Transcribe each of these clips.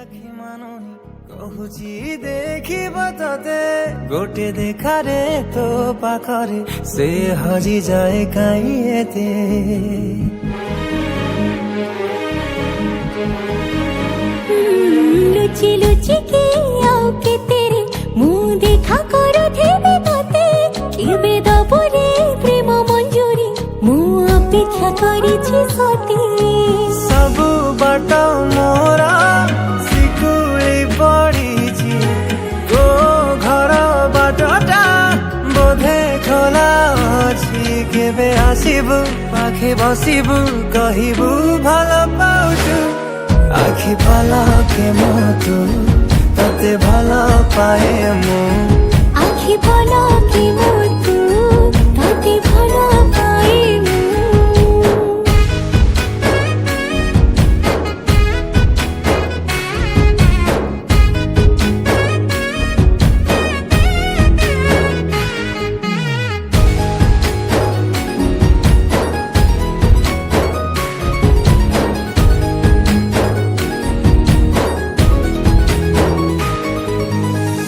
आखि मानुनी कहुची देखिब तते गोटे देखारे तो पाखरे से हजी जाए काई एते लुचि लुचि के आओ के तेरे मुँह देखा करो थे तते केबे दबरे प्रेम मंजूरी मुँह अपेक्षा करिछि सती सब बाट मोरा सिकुड़ी पड़ीछि गो घर बाटटा बोधे खोला अछि केबे आसिबु पाखे बसिबु कहिबु भल पाउछु आखि पलके मोतु तते भल पाए मु आखि पलके मोतु तते भल पाए मु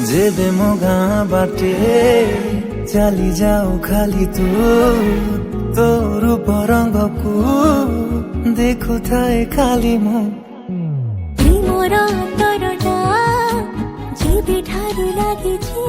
जेबे मो गाँ बाटे चली जाऊ खाली तू तो रूप रंग को देखु थाए खाली मु प्रेमर तरटा जेबे ठारू लागिछि